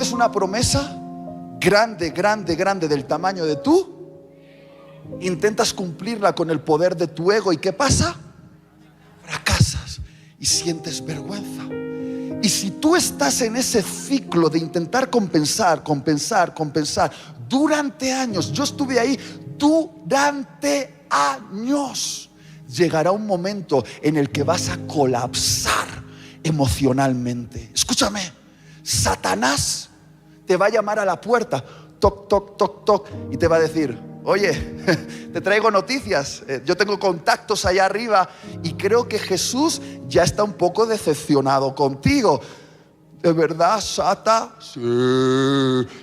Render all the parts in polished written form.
haces una promesa grande, grande, grande, del tamaño de tú, intentas cumplirla con el poder de tu ego, ¿y qué pasa? Fracasas y sientes vergüenza. Y si tú estás en ese ciclo de intentar compensar durante años, yo estuve ahí durante años, llegará un momento en el que vas a colapsar emocionalmente. Escúchame, Satanás te va a llamar a la puerta, toc, toc, toc, toc, y te va a decir: oye, te traigo noticias, yo tengo contactos allá arriba y creo que Jesús ya está un poco decepcionado contigo. ¿De verdad, Sata? Sí.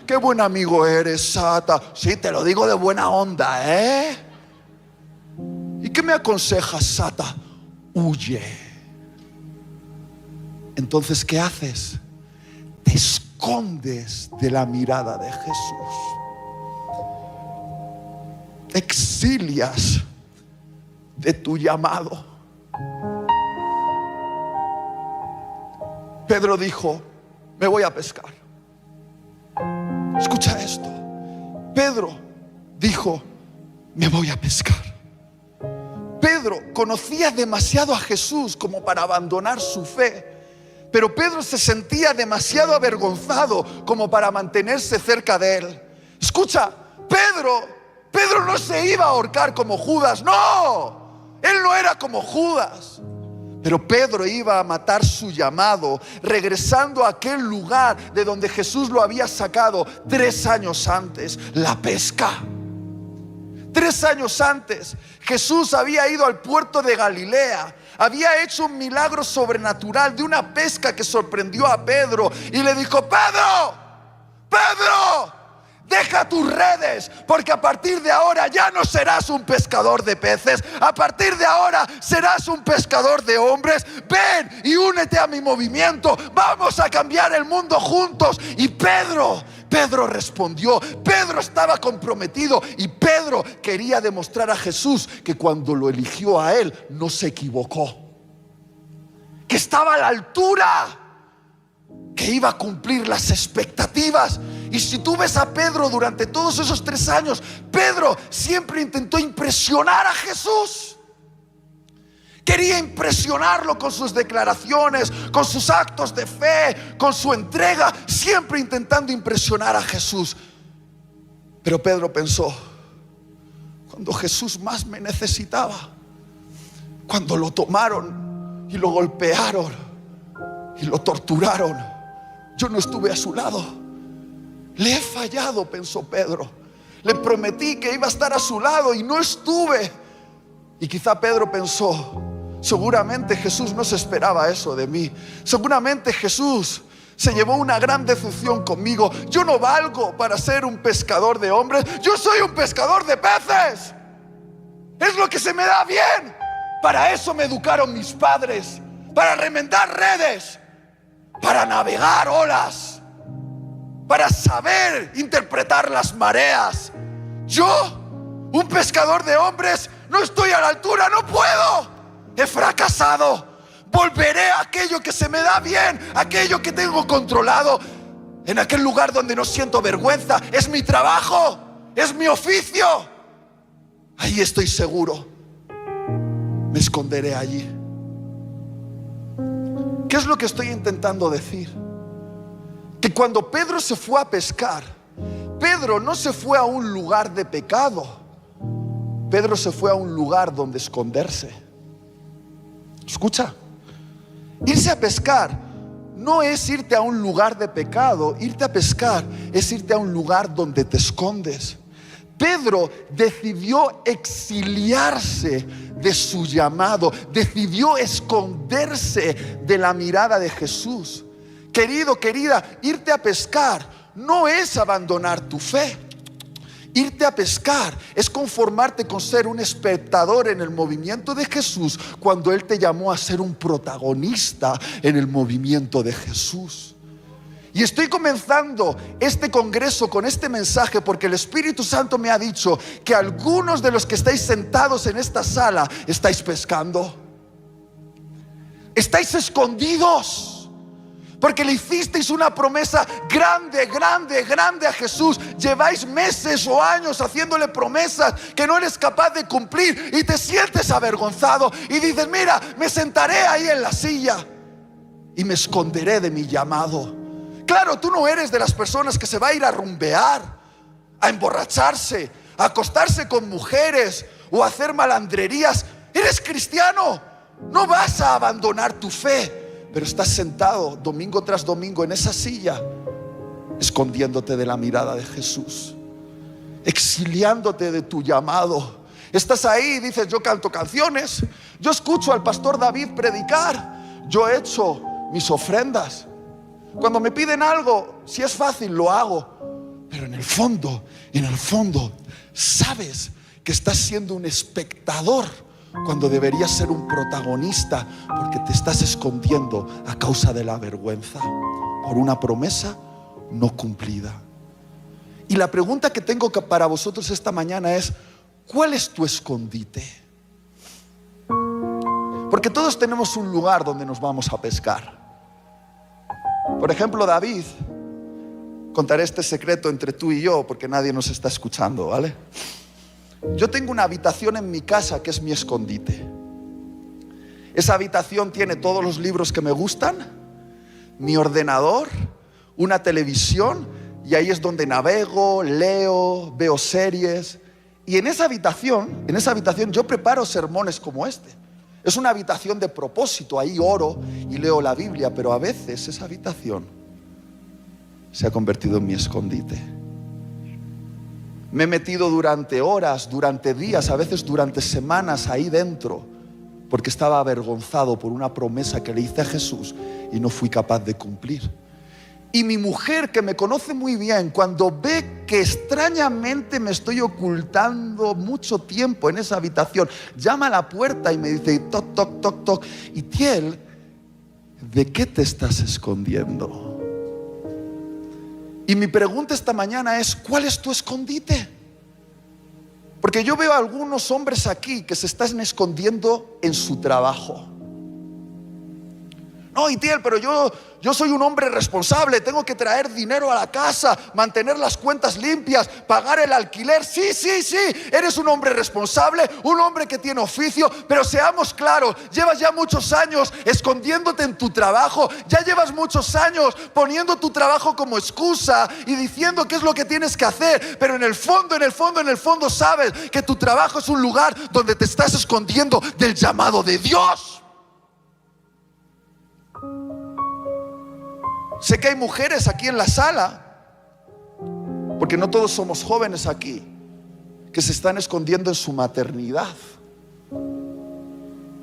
Qué buen amigo eres, Sata. Sí, te lo digo de buena onda, ¿eh? ¿Y qué me aconsejas, Sata? Huye. Entonces, ¿qué haces? Te escondes de la mirada de Jesús. Te exilias de tu llamado. Pedro dijo: me voy a pescar. Escucha esto. Pedro dijo: me voy a pescar. Pedro conocía demasiado a Jesús como para abandonar su fe, pero Pedro se sentía demasiado avergonzado como para mantenerse cerca de él. Escucha, Pedro no se iba a ahorcar como Judas, no, él no era como Judas. Pero Pedro iba a matar su llamado, regresando a aquel lugar de donde Jesús lo había sacado 3 años antes, la pesca. 3 años antes, Jesús había ido al puerto de Galilea, había hecho un milagro sobrenatural de una pesca que sorprendió a Pedro y le dijo: Pedro, deja tus redes, porque a partir de ahora ya no serás un pescador de peces, a partir de ahora serás un pescador de hombres. Ven y únete a mi movimiento, vamos a cambiar el mundo juntos. Y Pedro respondió. Pedro estaba comprometido y Pedro quería demostrar a Jesús que cuando lo eligió a él no se equivocó, que estaba a la altura, que iba a cumplir las expectativas. Y si tú ves a Pedro durante todos esos 3 años, Pedro siempre intentó impresionar a Jesús. Quería impresionarlo con sus declaraciones, con sus actos de fe, con su entrega, siempre intentando impresionar a Jesús. Pero Pedro pensó: cuando Jesús más me necesitaba, cuando lo tomaron y lo golpearon y lo torturaron, yo no estuve a su lado. Le he fallado, pensó Pedro. Le prometí que iba a estar a su lado y no estuve. Y quizá Pedro pensó: seguramente Jesús no se esperaba eso de mí. Seguramente Jesús se llevó una gran decepción conmigo. Yo no valgo para ser un pescador de hombres. Yo soy un pescador de peces. Es lo que se me da bien. Para eso me educaron mis padres, para remendar redes, para navegar olas, para saber interpretar las mareas. Yo, un pescador de hombres, no estoy a la altura, no puedo. He fracasado. Volveré a aquello que se me da bien, aquello que tengo controlado, en aquel lugar donde no siento vergüenza. Es mi trabajo, es mi oficio. Ahí estoy seguro. Me esconderé allí. ¿Qué es lo que estoy intentando decir? Que cuando Pedro se fue a pescar, Pedro no se fue a un lugar de pecado. Pedro se fue a un lugar donde esconderse. Escucha, irse a pescar no es irte a un lugar de pecado. Irte a pescar es irte a un lugar donde te escondes. Pedro decidió exiliarse de su llamado, decidió esconderse de la mirada de Jesús. Querido, querida, irte a pescar no es abandonar tu fe. Irte a pescar es conformarte con ser un espectador en el movimiento de Jesús, cuando Él te llamó a ser un protagonista en el movimiento de Jesús. Y estoy comenzando este congreso con este mensaje porque el Espíritu Santo me ha dicho que algunos de los que estáis sentados en esta sala estáis pescando. Estáis escondidos. Porque le hicisteis una promesa grande, grande, grande a Jesús. Lleváis meses o años haciéndole promesas que no eres capaz de cumplir y te sientes avergonzado y dices: mira, me sentaré ahí en la silla y me esconderé de mi llamado. Claro, tú no eres de las personas que se va a ir a rumbear, a emborracharse, a acostarse con mujeres o a hacer malandrerías. Eres cristiano, no vas a abandonar tu fe. Pero estás sentado domingo tras domingo en esa silla, escondiéndote de la mirada de Jesús, exiliándote de tu llamado. Estás ahí y dices: yo canto canciones, yo escucho al pastor David predicar, yo he hecho mis ofrendas. Cuando me piden algo, si es fácil, lo hago. Pero en el fondo, sabes que estás siendo un espectador cuando deberías ser un protagonista, porque te estás escondiendo a causa de la vergüenza por una promesa no cumplida. Y la pregunta que tengo para vosotros esta mañana es: ¿cuál es tu escondite? Porque todos tenemos un lugar donde nos vamos a pescar. Por ejemplo, David, contaré este secreto entre tú y yo porque nadie nos está escuchando, ¿vale? Yo tengo una habitación en mi casa que es mi escondite. Esa habitación tiene todos los libros que me gustan, mi ordenador, una televisión, y ahí es donde navego, leo, veo series. Y en esa habitación yo preparo sermones como este. Es una habitación de propósito, ahí oro y leo la Biblia, pero a veces esa habitación se ha convertido en mi escondite. Me he metido durante horas, durante días, a veces durante semanas ahí dentro, porque estaba avergonzado por una promesa que le hice a Jesús y no fui capaz de cumplir. Y mi mujer, que me conoce muy bien, cuando ve que extrañamente me estoy ocultando mucho tiempo en esa habitación, llama a la puerta y me dice: toc, toc, toc, toc. Y Tiel, ¿de qué te estás escondiendo? Y mi pregunta esta mañana es: ¿cuál es tu escondite? Porque yo veo a algunos hombres aquí que se están escondiendo en su trabajo. No, Itiel, pero yo soy un hombre responsable, tengo que traer dinero a la casa, mantener las cuentas limpias, pagar el alquiler. Sí, eres un hombre responsable, un hombre que tiene oficio, pero seamos claros, llevas ya muchos años escondiéndote en tu trabajo, ya llevas muchos años poniendo tu trabajo como excusa y diciendo qué es lo que tienes que hacer, pero en el fondo sabes que tu trabajo es un lugar donde te estás escondiendo del llamado de Dios. Sé que hay mujeres aquí en la sala, porque no todos somos jóvenes aquí, que se están escondiendo en su maternidad.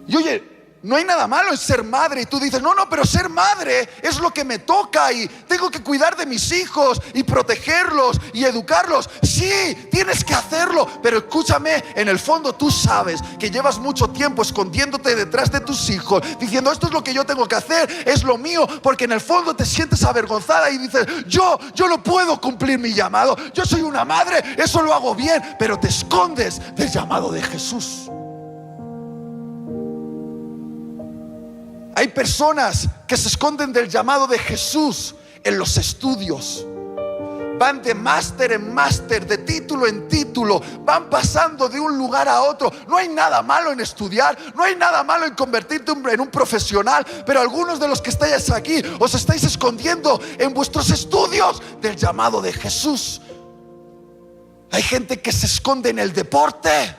Y oye, no hay nada malo en ser madre. Y tú dices: no, pero ser madre es lo que me toca y tengo que cuidar de mis hijos y protegerlos y educarlos. Sí, tienes que hacerlo, pero escúchame, en el fondo tú sabes que llevas mucho tiempo escondiéndote detrás de tus hijos, diciendo: esto es lo que yo tengo que hacer, es lo mío, porque en el fondo te sientes avergonzada y dices: yo no puedo cumplir mi llamado, yo soy una madre, eso lo hago bien, pero te escondes del llamado de Jesús. Hay personas que se esconden del llamado de Jesús en los estudios. Van de máster en máster, de título en título, van pasando de un lugar a otro. No hay nada malo en estudiar, no hay nada malo en convertirte en un profesional, pero algunos de los que estáis aquí os estáis escondiendo en vuestros estudios del llamado de Jesús. Hay gente que se esconde en el deporte.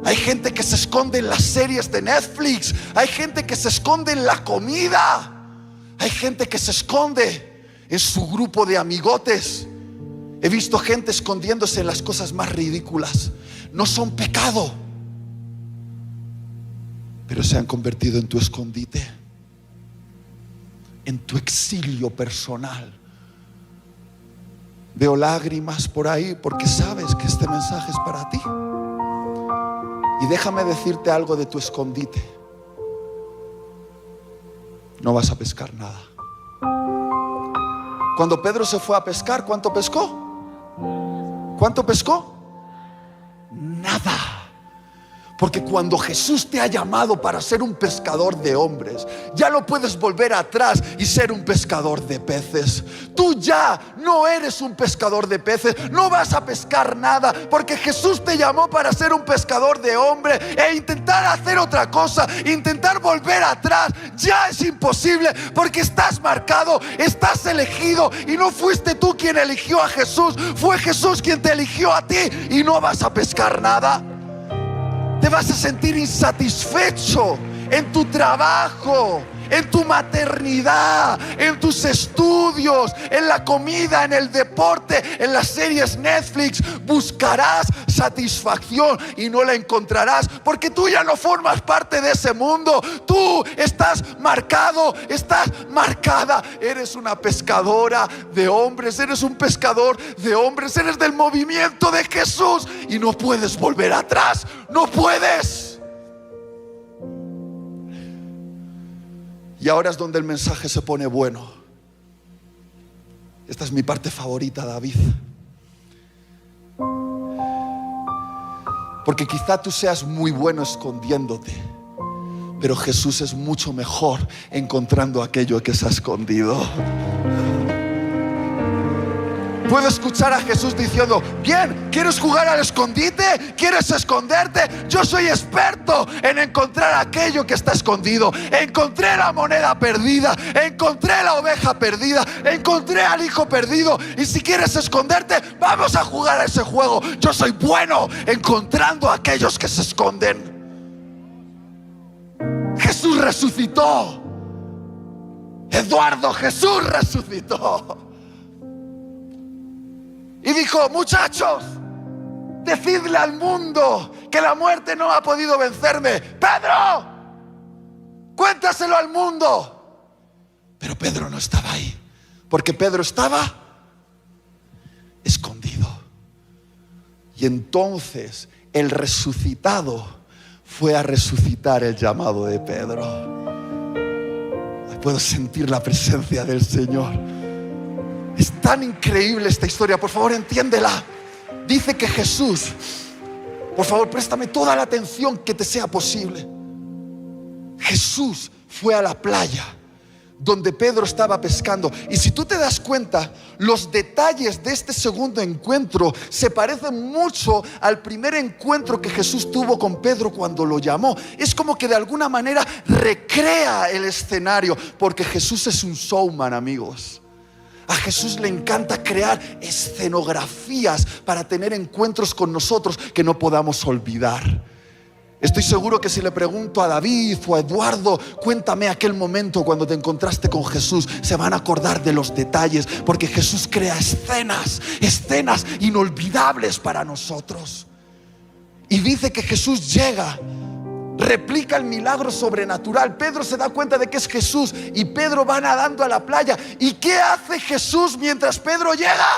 Hay gente que se esconde en las series de Netflix. Hay gente que se esconde en la comida. Hay gente que se esconde en su grupo de amigotes. He visto gente escondiéndose en las cosas más ridículas. No son pecado, pero se han convertido en tu escondite, en tu exilio personal. Veo lágrimas por ahí porque sabes que este mensaje es para ti. Y déjame decirte algo de tu escondite: no vas a pescar nada. Cuando Pedro se fue a pescar, ¿cuánto pescó? ¿Cuánto pescó? Nada. Porque cuando Jesús te ha llamado para ser un pescador de hombres, ya no puedes volver atrás y ser un pescador de peces. Tú ya no eres un pescador de peces, no vas a pescar nada, porque Jesús te llamó para ser un pescador de hombres. E intentar hacer otra cosa, intentar volver atrás, ya es imposible, porque estás marcado, estás elegido. Y no fuiste tú quien eligió a Jesús, fue Jesús quien te eligió a ti. Y no vas a pescar nada. Te vas a sentir insatisfecho en tu trabajo, en tu maternidad, en tus estudios, en la comida, en el deporte, en las series Netflix. Buscarás satisfacción y no la encontrarás, porque tú ya no formas parte de ese mundo. Tú estás marcado, estás marcada. Eres una pescadora de hombres, eres un pescador de hombres, eres del movimiento de Jesús y no puedes volver atrás, no puedes. Y ahora es donde el mensaje se pone bueno. Esta es mi parte favorita, David. Porque quizá tú seas muy bueno escondiéndote, pero Jesús es mucho mejor encontrando aquello que se ha escondido. Puedo escuchar a Jesús diciendo: bien, ¿quieres jugar al escondite? ¿Quieres esconderte? Yo soy experto en encontrar aquello que está escondido. Encontré la moneda perdida, encontré la oveja perdida, encontré al hijo perdido. Y si quieres esconderte, vamos a jugar a ese juego. Yo soy bueno encontrando a aquellos que se esconden. Jesús resucitó. Eduardo, Jesús resucitó. Y dijo: muchachos, decidle al mundo que la muerte no ha podido vencerme. Pedro, cuéntaselo al mundo. Pero Pedro no estaba ahí, porque Pedro estaba escondido. Y entonces el resucitado fue a resucitar el llamado de Pedro. Puedo sentir la presencia del Señor. Es tan increíble esta historia, por favor entiéndela. Dice que Jesús, por favor préstame toda la atención que te sea posible. Jesús fue a la playa donde Pedro estaba pescando. Y si tú te das cuenta, los detalles de este segundo encuentro se parecen mucho al primer encuentro que Jesús tuvo con Pedro cuando lo llamó. Es como que de alguna manera recrea el escenario, porque Jesús es un showman, amigos. A Jesús le encanta crear escenografías para tener encuentros con nosotros que no podamos olvidar. Estoy seguro que si le pregunto a David o a Eduardo: cuéntame aquel momento cuando te encontraste con Jesús, se van a acordar de los detalles, porque Jesús crea escenas inolvidables para nosotros. Y dice que Jesús llega, replica el milagro sobrenatural. Pedro se da cuenta de que es Jesús y Pedro va nadando a la playa. ¿Y qué hace Jesús mientras Pedro llega?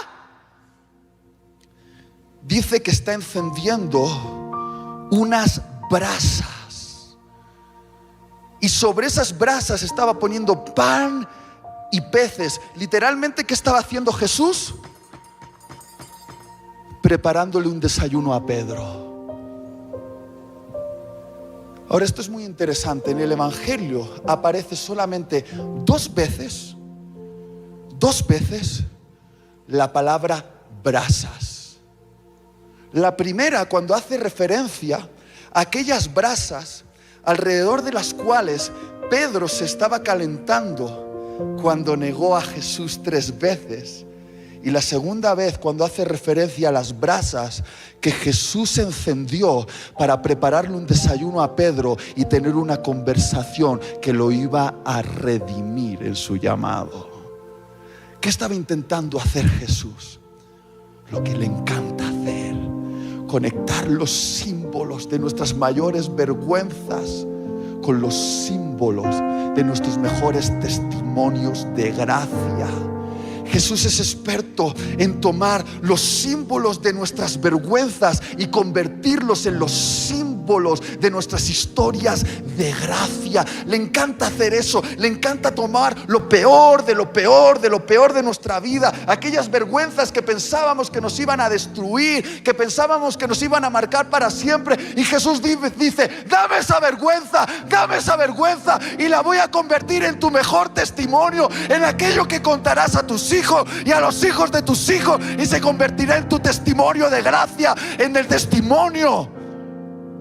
Dice que está encendiendo unas brasas, y sobre esas brasas estaba poniendo pan y peces. Literalmente, ¿qué estaba haciendo Jesús? Preparándole un desayuno a Pedro. Ahora, esto es muy interesante. En el Evangelio aparece solamente dos veces la palabra brasas. La primera, cuando hace referencia a aquellas brasas alrededor de las cuales Pedro se estaba calentando cuando negó a Jesús 3 veces. Y la segunda vez, cuando hace referencia a las brasas que Jesús encendió para prepararle un desayuno a Pedro y tener una conversación que lo iba a redimir en su llamado. ¿Qué estaba intentando hacer Jesús? Lo que le encanta hacer: conectar los símbolos de nuestras mayores vergüenzas con los símbolos de nuestros mejores testimonios de gracia. Jesús es experto en tomar los símbolos de nuestras vergüenzas y convertirlos en los símbolos símbolos de nuestras historias de gracia. Le encanta hacer eso. Le encanta tomar lo peor de lo peor, de lo peor de nuestra vida, aquellas vergüenzas que pensábamos que nos iban a destruir, que pensábamos que nos iban a marcar para siempre. Y Jesús dice: dame esa vergüenza y la voy a convertir en tu mejor testimonio, en aquello que contarás a tus hijos y a los hijos de tus hijos, y se convertirá en tu testimonio de gracia, en el testimonio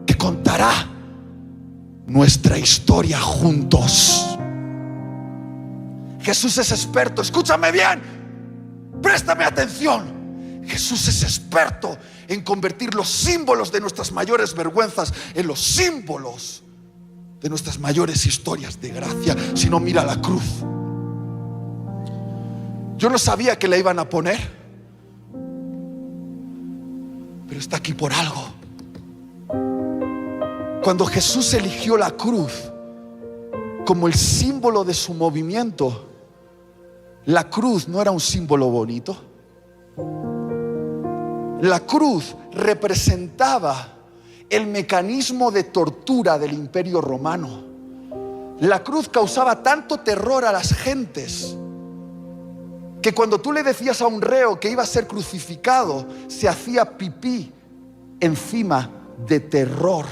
que contará nuestra historia juntos. Jesús es experto, escúchame bien, préstame atención. Jesús es experto en convertir los símbolos de nuestras mayores vergüenzas en los símbolos de nuestras mayores historias de gracia. Si no, mira la cruz. Yo no sabía que la iban a poner, pero está aquí por algo. Cuando Jesús eligió la cruz como el símbolo de su movimiento, la cruz no era un símbolo bonito. La cruz representaba el mecanismo de tortura del Imperio Romano. La cruz causaba tanto terror a las gentes que cuando tú le decías a un reo que iba a ser crucificado, se hacía pipí encima de terror.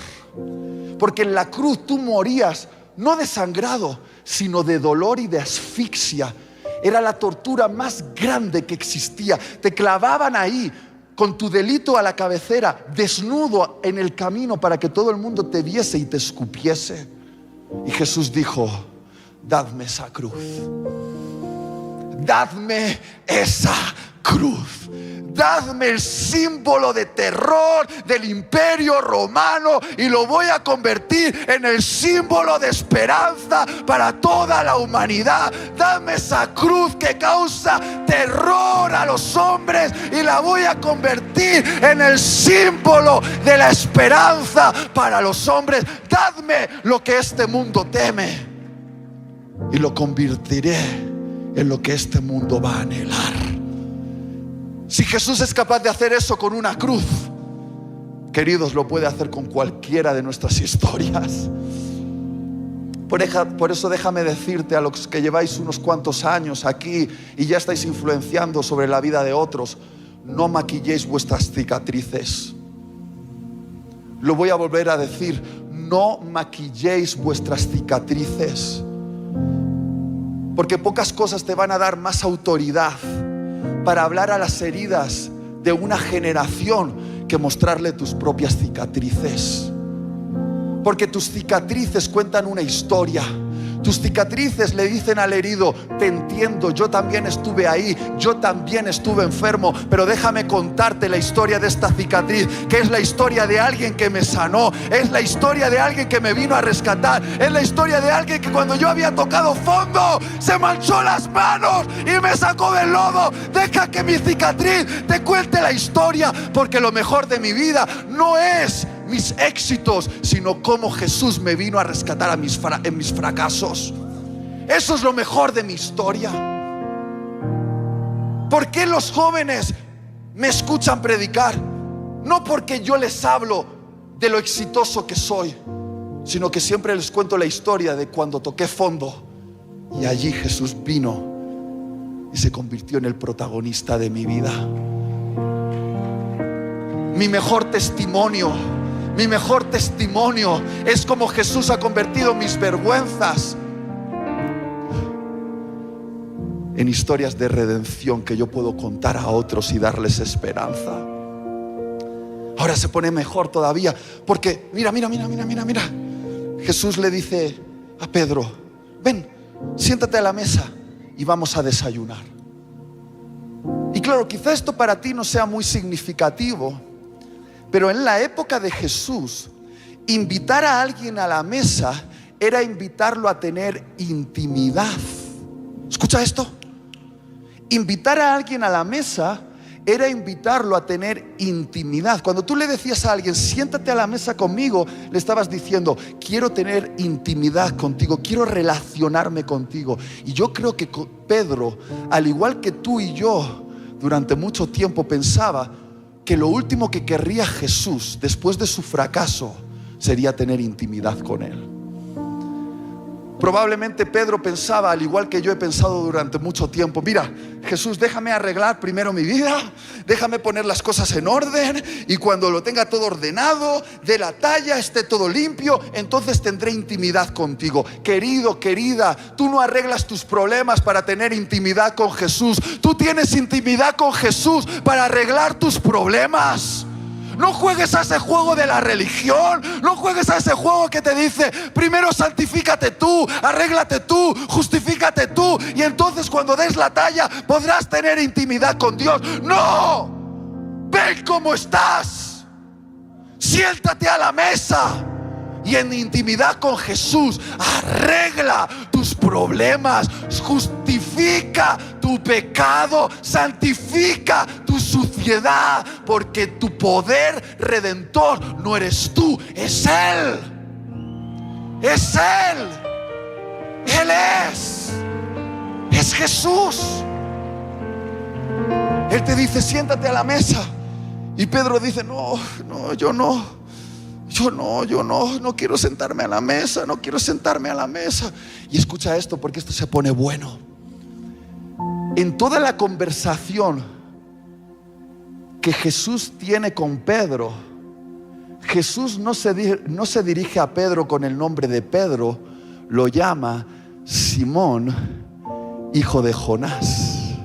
Porque en la cruz tú morías no desangrado, sino de dolor y de asfixia. Era la tortura más grande que existía. Te clavaban ahí con tu delito a la cabecera, desnudo en el camino, para que todo el mundo te viese y te escupiese. Y Jesús dijo: dadme esa cruz. Dadme esa cruz. Dadme el símbolo de terror del Imperio Romano y lo voy a convertir en el símbolo de esperanza para toda la humanidad. Dame esa cruz que causa terror a los hombres y la voy a convertir en el símbolo de la esperanza para los hombres. Dadme lo que este mundo teme y lo convertiré en lo que este mundo va a anhelar. Si Jesús es capaz de hacer eso con una cruz, queridos, lo puede hacer con cualquiera de nuestras historias. Por eso déjame decirte, a los que lleváis unos cuantos años aquí y ya estáis influenciando sobre la vida de otros, no maquilléis vuestras cicatrices. Lo voy a volver a decir: no maquilléis vuestras cicatrices, porque pocas cosas te van a dar más autoridad para hablar a las heridas de una generación que mostrarle tus propias cicatrices. Porque tus cicatrices cuentan una historia. Tus cicatrices le dicen al herido: te entiendo, yo también estuve ahí, yo también estuve enfermo, pero déjame contarte la historia de esta cicatriz, que es la historia de alguien que me sanó, es la historia de alguien que me vino a rescatar, es la historia de alguien que cuando yo había tocado fondo se manchó las manos y me sacó del lodo. Deja que mi cicatriz te cuente la historia, porque lo mejor de mi vida no es mis éxitos, sino cómo Jesús me vino a rescatar en mis fracasos. Eso es lo mejor de mi historia. ¿Por qué los jóvenes me escuchan predicar? No porque yo les hablo de lo exitoso que soy, sino que siempre les cuento la historia de cuando toqué fondo y allí Jesús vino y se convirtió en el protagonista de mi vida. Mi mejor testimonio es como Jesús ha convertido mis vergüenzas en historias de redención que yo puedo contar a otros y darles esperanza. Ahora se pone mejor todavía, porque mira. Jesús le dice a Pedro: ven, siéntate a la mesa y vamos a desayunar. Y claro, quizá esto para ti no sea muy significativo, pero en la época de Jesús, invitar a alguien a la mesa era invitarlo a tener intimidad. ¿Escucha esto? Invitar a alguien a la mesa era invitarlo a tener intimidad. Cuando tú le decías a alguien: siéntate a la mesa conmigo, le estabas diciendo: quiero tener intimidad contigo, quiero relacionarme contigo. Y yo creo que Pedro, al igual que tú y yo, durante mucho tiempo pensaba que lo último que querría Jesús después de su fracaso sería tener intimidad con Él. Probablemente Pedro pensaba, al igual que yo he pensado durante mucho tiempo: mira, Jesús, déjame arreglar primero mi vida, déjame poner las cosas en orden, y cuando lo tenga todo ordenado, de la talla, esté todo limpio, entonces tendré intimidad contigo. Querido, querida, tú no arreglas tus problemas para tener intimidad con Jesús. Tú tienes intimidad con Jesús para arreglar tus problemas. No juegues a ese juego de la religión. No juegues a ese juego que te dice: primero santifícate tú, arréglate tú, justifícate tú, y entonces cuando des la talla podrás tener intimidad con Dios. No, ven como estás, siéntate a la mesa y en intimidad con Jesús arregla tus problemas, justifica tu pecado, santifica tu suciedad, porque tu poder redentor no eres tú, es Él. Es Él. Él es Jesús. Él te dice: siéntate a la mesa. Y Pedro dice: yo no quiero sentarme a la mesa, no quiero sentarme a la mesa. Y escucha esto, porque esto se pone bueno. En toda la conversación que Jesús tiene con Pedro, Jesús no se dirige a Pedro con el nombre de Pedro, lo llama Simón, hijo de Jonás.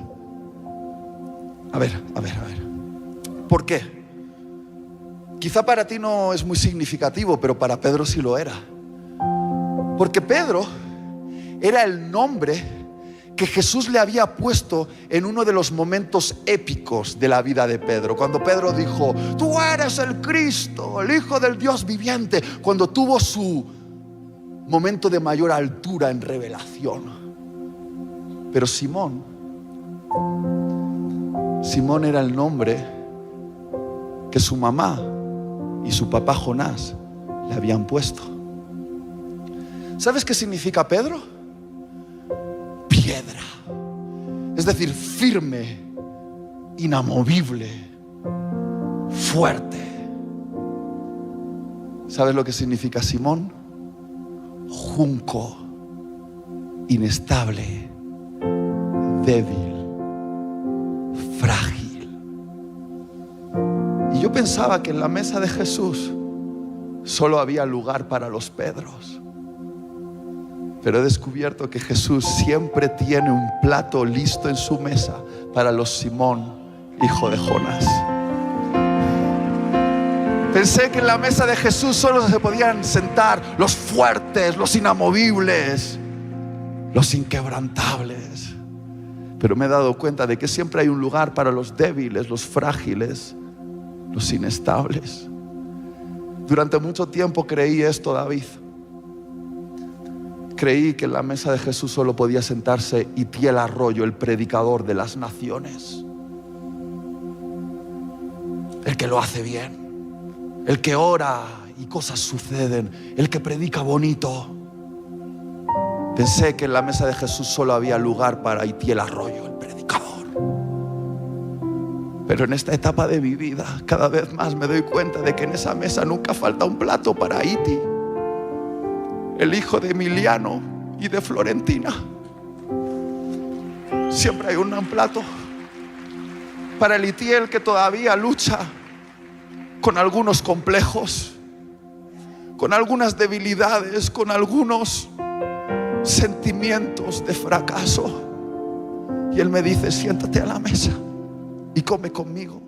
A ver. ¿Por qué? Quizá para ti no es muy significativo, pero para Pedro sí lo era. Porque Pedro era el nombre que Jesús le había puesto en uno de los momentos épicos de la vida de Pedro. Cuando Pedro dijo: tú eres el Cristo, el Hijo del Dios viviente. Cuando tuvo su momento de mayor altura en revelación. Pero Simón era el nombre que su mamá y su papá Jonás le habían puesto. ¿Sabes qué significa Pedro? Piedra. Es decir, firme, inamovible, fuerte. ¿Sabes lo que significa Simón? Junco, inestable, débil, frágil. Y yo pensaba que en la mesa de Jesús solo había lugar para los Pedros. Pero he descubierto que Jesús siempre tiene un plato listo en su mesa para los Simón, hijo de Jonás. Pensé que en la mesa de Jesús solo se podían sentar los fuertes, los inamovibles, los inquebrantables. Pero me he dado cuenta de que siempre hay un lugar para los débiles, los frágiles, los inestables. Durante mucho tiempo creí esto, David. Creí que en la mesa de Jesús solo podía sentarse Itiel Arroyo, el predicador de las naciones, el que lo hace bien, el que ora y cosas suceden, el que predica bonito. Pensé que en la mesa de Jesús solo había lugar para Itiel Arroyo, el predicador. Pero en esta etapa de mi vida cada vez más me doy cuenta de que en esa mesa nunca falta un plato para Iti, el hijo de Emiliano y de Florentina. Siempre hay un plato para el Itiel que todavía lucha con algunos complejos, con algunas debilidades, con algunos sentimientos de fracaso. Y él me dice: siéntate a la mesa y come conmigo.